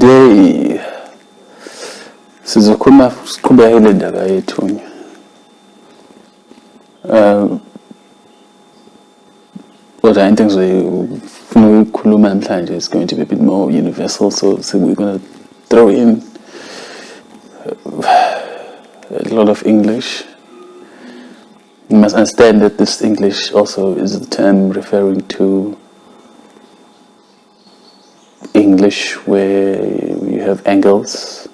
Today siqhubeka kule ndaba yethu. Kodwa into engizofuna ukukhuluma namhlanje is going to be a bit more universal, so we're going to throw in a lot of English. You must understand that this English also is a term referring to English where you have angels,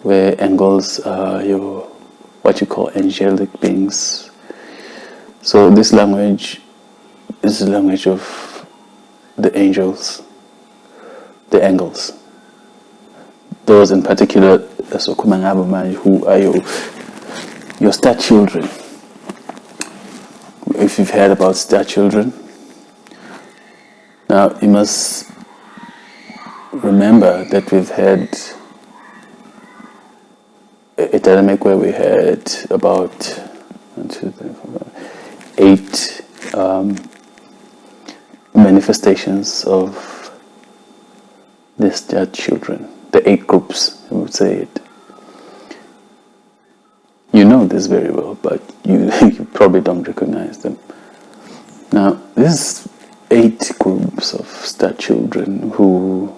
where angels are your what you call angelic beings. So this language is the language of the angels, the angels. Those in particular, who are your star children. If you've heard about star children, now you must remember that we've had a dynamic where we had about 1, 2, 3, 4, 8 manifestations of the star children, the 8 groups, I would say it. You know this very well, but you probably don't recognize them. Now, these 8 groups of star children who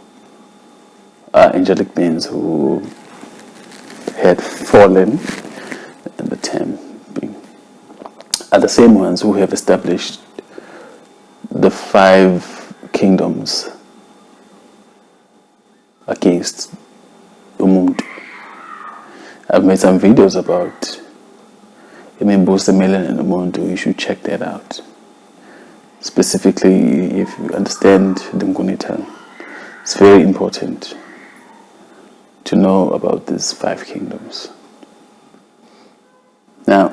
are angelic beings who had fallen, and the term being, are the same ones who have established the 5 kingdoms against umuntu. I've made some videos about imibuso emelene nomuntu. You should check that out. Specifically, if you understand the Ngunita, it's very important to know about these 5 kingdoms. Now,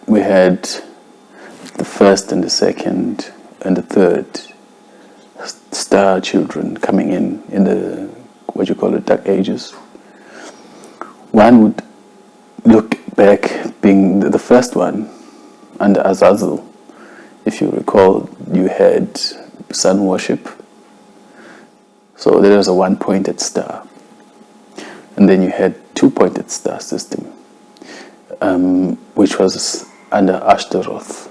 we had the first and the second and the third star children coming in the, what you call it, dark ages. One would look back, being the first one under Azazel. If you recall, you had sun worship. So there was a 1-pointed star. And then you had 2-pointed star system, which was under Ashtaroth.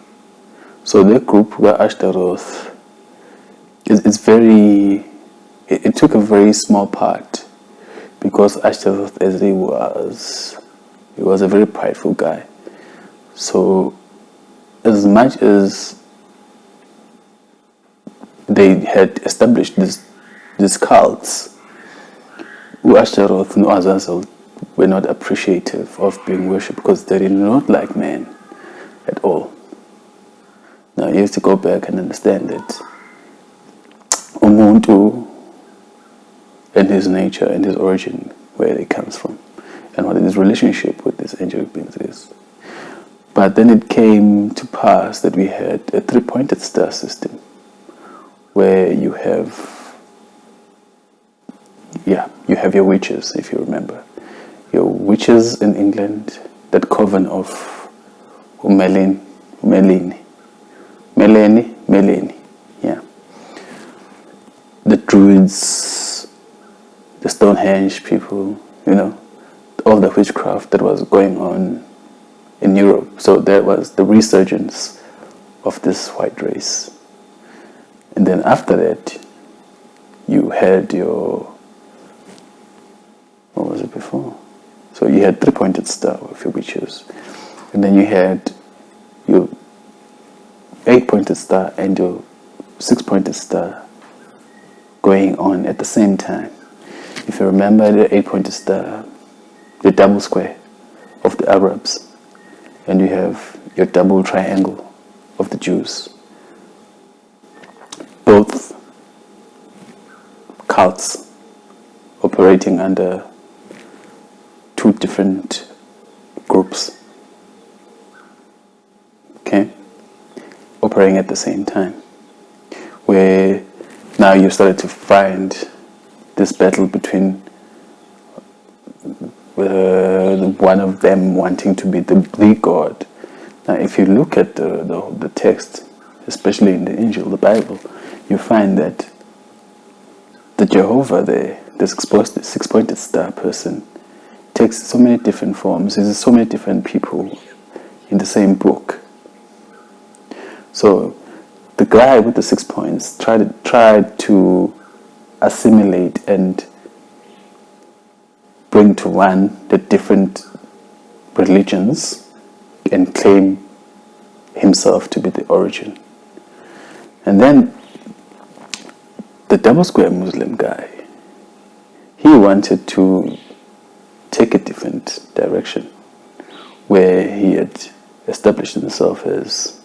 So that group where Ashtaroth it took a very small part, because Ashtaroth, as he was a very prideful guy. So as much as they had established these cults, Ashtaroth and Azazel were not appreciative of being worshipped, because they did not like man at all. Now you have to go back and understand that umuntu and his nature and his origin, where it comes from, and what his relationship with these angelic beings is. But then it came to pass that we had a 3-pointed star system, where you have your witches, if you remember. Your witches in England, that coven of Melanie, yeah. The Druids, the Stonehenge people, all the witchcraft that was going on in Europe. So there was the resurgence of this white race. And then after that, you had what was it before? So you had 3-pointed star of your witches. And then you had your 8-pointed star and your 6-pointed star going on at the same time. If you remember the 8-pointed star, the double square of the Arabs, and you have your double triangle of the Jews. Both cults operating under 2 different groups, okay, operating at the same time, where now you started to find this battle between one of them wanting to be the god. Now if you look at the text, especially in the Angel, the Bible, you find that the Jehovah there, the six-pointed star person takes so many different forms. There's so many different people in the same book. So the guy with the 6 points tried to assimilate and bring to one the different religions and claim himself to be the origin. And then the double square Muslim guy, he wanted to take a different direction, where he had established himself as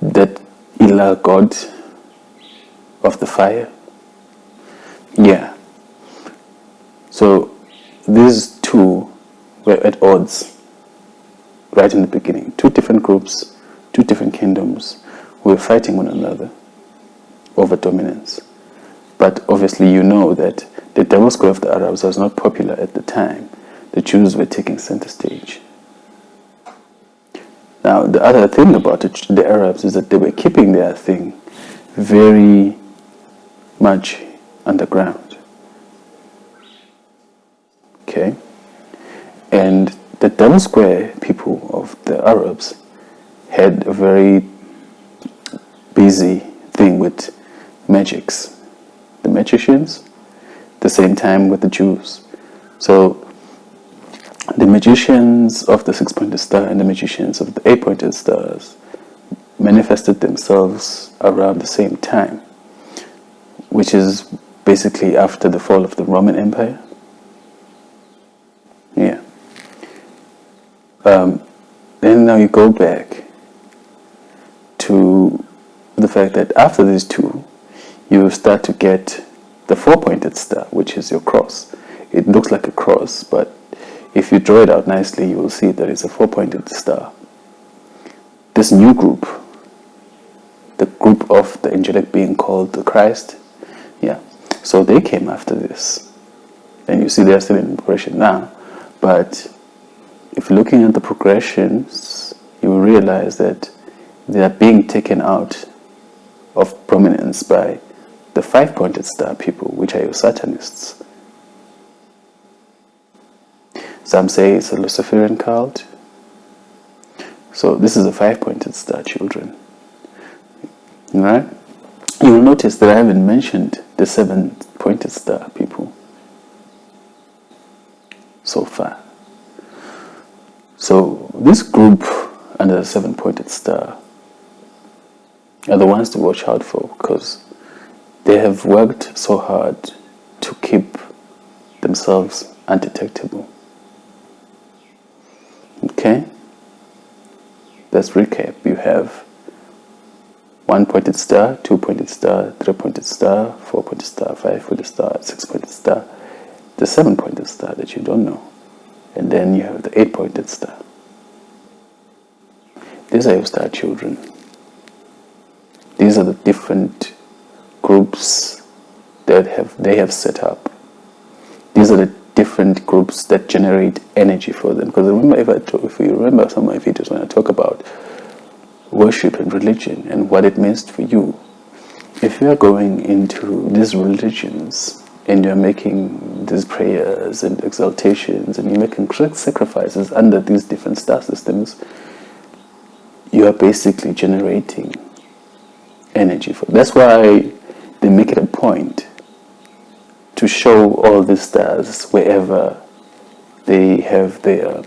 that Ilah God of the fire. Yeah. So these two were at odds right in the beginning. Two different groups, two different kingdoms were fighting one another over dominance. But obviously you know that the double square of the Arabs was not popular at the time. The Jews were taking center stage. Now the other thing about the Arabs is that they were keeping their thing very much underground. Okay? And the double square people of the Arabs had a very busy thing with magics. The magicians, the same time with the Jews. So the magicians of the six-pointed star and the magicians of the eight-pointed stars manifested themselves around the same time, which is basically after the fall of the Roman Empire. Yeah. Then now you go back to the fact that after these two, you start to get the four-pointed star, which is your cross. It looks like a cross, but if you draw it out nicely, you will see that it's a four-pointed star. This new group, the group of the angelic being called the Christ, yeah, so they came after this. And you see they're still in progression now, but if you're looking at the progressions, you will realize that they are being taken out of prominence by the five-pointed star people, which are your Satanists. Some say it's a Luciferian cult. So this is a five-pointed star, children. Alright? You will notice that I haven't mentioned the seven-pointed star people so far. So this group under the seven-pointed star are the ones to watch out for, because they have worked so hard to keep themselves undetectable. Okay? Let's recap. You have one-pointed star, two-pointed star, three-pointed star, four-pointed star, five-pointed star, six-pointed star, the seven-pointed star that you don't know, and then you have the eight-pointed star. These are your star children. These are the different groups that they have set up. These are the different groups that generate energy for them. Because remember, if you remember some of my videos when I talk about worship and religion and what it means for you, if you are going into these religions and you're making these prayers and exaltations and you're making sacrifices under these different star systems, you are basically generating energy for them. That's why they make it a point to show all these stars wherever they have their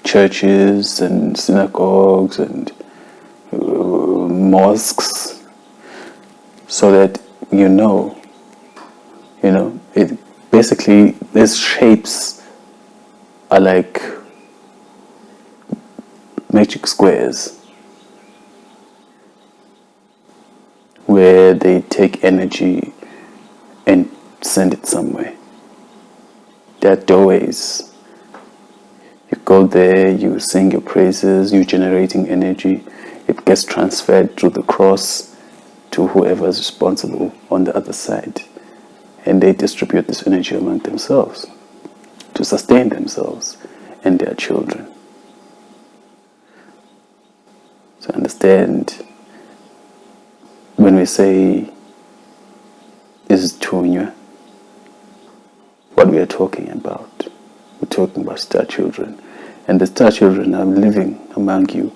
churches and synagogues and mosques, so that you know, it basically, these shapes are like magic squares where they take energy and send it somewhere. There are doorways. You go there, you sing your praises, you're generating energy. It gets transferred through the cross to whoever is responsible on the other side. And they distribute this energy among themselves to sustain themselves and their children. So understand, when we say is Tunya. What we are talking about. We're talking about star children. And the star children are living among you.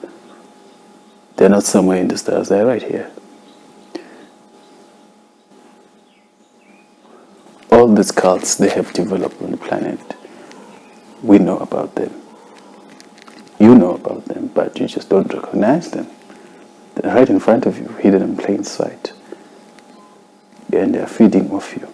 They're not somewhere in the stars, they're right here. All these cults they have developed on the planet, we know about them. You know about them, but you just don't recognize them. They're right in front of you, hidden in plain sight. And they're feeding off you.